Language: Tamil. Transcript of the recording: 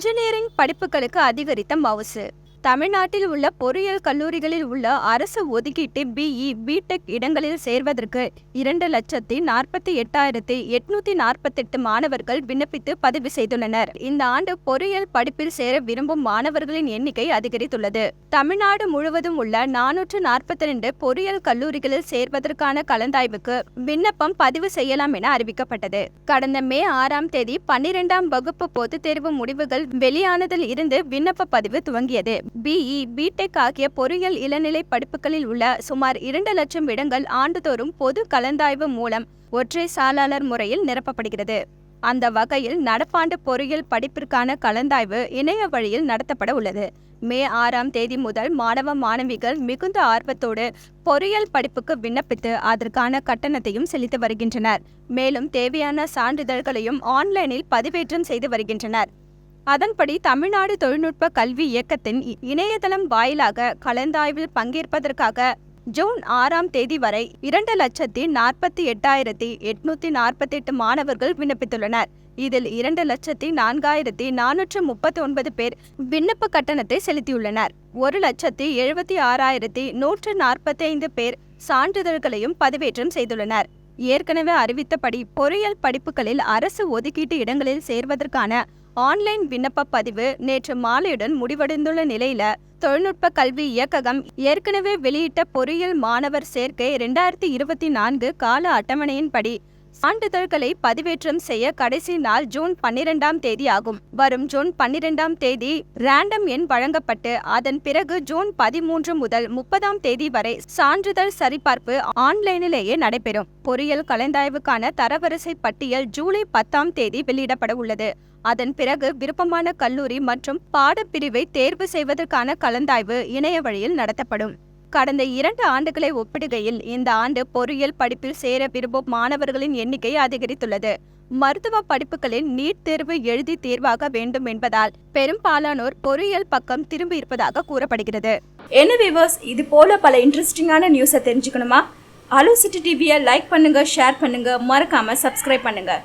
இன்ஜினியரிங் படிப்புகளுக்கு அதிகரித்த மவுசு. தமிழ்நாட்டில் உள்ள பொறியியல் கல்லூரிகளில் உள்ள அரசு ஒதுக்கீட்டு பிஇ, பிடெக் இடங்களில் சேர்வதற்கு 2,48,848 மாணவர்கள் விண்ணப்பித்து பதிவு செய்துள்ளனர். இந்த ஆண்டு பொறியியல் படிப்பில் சேர விரும்பும் மாணவர்களின் எண்ணிக்கை அதிகரித்துள்ளது. தமிழ்நாடு முழுவதும் உள்ள 442 பொறியியல் கல்லூரிகளில் சேர்வதற்கான கலந்தாய்வுக்கு விண்ணப்பம் பதிவு செய்யலாம் என அறிவிக்கப்பட்டது. கடந்த மே 6ஆம் தேதி 12ஆம் வகுப்பு பொதுத் தேர்வு முடிவுகள் வெளியானதில் இருந்து விண்ணப்ப பதிவு துவங்கியது. பிஇ, பிடெக் ஆகிய பொறியியல் இளநிலை படிப்புகளில் உள்ள சுமார் 2 லட்சம் இடங்கள் ஆண்டுதோறும் பொது கலந்தாய்வு மூலம் ஒற்றை சாளர முறையில் நிரப்பப்படுகிறது. அந்த வகையில் நடப்பாண்டு பொறியியல் படிப்பிற்கான கலந்தாய்வு இணைய வழியில் நடத்தப்பட உள்ளது. மே 6ஆம் தேதி முதல் மாணவ மாணவிகள் மிகுந்த ஆர்வத்தோடு பொறியியல் படிப்புக்கு விண்ணப்பித்து அதற்கான கட்டணத்தையும் செலுத்தி வருகின்றனர். மேலும் தேவையான சான்றிதழ்களையும் ஆன்லைனில் பதிவேற்றம் செய்து வருகின்றனர். அதன்படி தமிழ்நாடு தொழில்நுட்ப கல்வி இயக்கத்தின் இணையதளம் வாயிலாக கலந்தாய்வில் பங்கேற்பதற்காக ஜூன் 6ஆம் தேதி வரை 2,48,848 மாணவர்கள் விண்ணப்பித்துள்ளனர். இதில் 2,04,439 பேர் விண்ணப்ப கட்டணத்தை செலுத்தியுள்ளனர். 1,76,145 பேர் சான்றிதழ்களையும் பதிவேற்றம் செய்துள்ளனர். ஏற்கனவே அறிவித்தபடி பொறியியல் படிப்புகளில் அரசு ஒதுக்கீட்டு இடங்களில் சேர்வதற்கான ஆன்லைன் விண்ணப்ப பதிவு நேற்று மாலையுடன் முடிவடைந்துள்ள நிலையில தொழில்நுட்ப கல்வி இயக்ககம் ஏற்கனவே வெளியிட்ட பொறியியல் மாணவர் சேர்க்கை 2024 கால அட்டவணையின்படி சான்றிதழ்களை பதிவேற்றம் செய்ய கடைசி நாள் ஜூன் 12ஆம் தேதி ஆகும். வரும் ஜூன் 12ஆம் தேதி ரேண்டம் எண் வழங்கப்பட்டு அதன் பிறகு ஜூன் 13 முதல் 30ஆம் தேதி வரை சான்றிதழ் சரிபார்ப்பு ஆன்லைனிலேயே நடைபெறும். பொறியியல் கலந்தாய்வுக்கான தரவரிசை பட்டியல் ஜூலை 10ஆம் தேதி வெளியிடப்பட உள்ளது. அதன் பிறகு விருப்பமான கல்லூரி மற்றும் பாடப்பிரிவை தேர்வு செய்வதற்கான கலந்தாய்வு இணைய வழியில் நடத்தப்படும். கடந்த 2 ஆண்டுகளை ஒப்பிடுகையில் இந்த ஆண்டு பொறியியல் படிப்பில் சேர விரும்பும் மாணவர்களின் எண்ணிக்கை அதிகரித்துள்ளது. மருத்துவ படிப்புகளில் நீட் தேர்வு எழுதி தேர்வாக வேண்டும் என்பதால் பெரும்பாலானோர் பொறியியல் பக்கம் திரும்பி இருப்பதாக கூறப்படுகிறது. என்ன வியூவர்ஸ், இது போல பல இன்ட்ரெஸ்டிங்கான நியூஸை தெரிஞ்சுக்கணுமா? அலோ சிட்டி டிவியை லைக் பண்ணுங்க, ஷேர் பண்ணுங்க, மறக்காம சப்ஸ்கிரைப் பண்ணுங்க.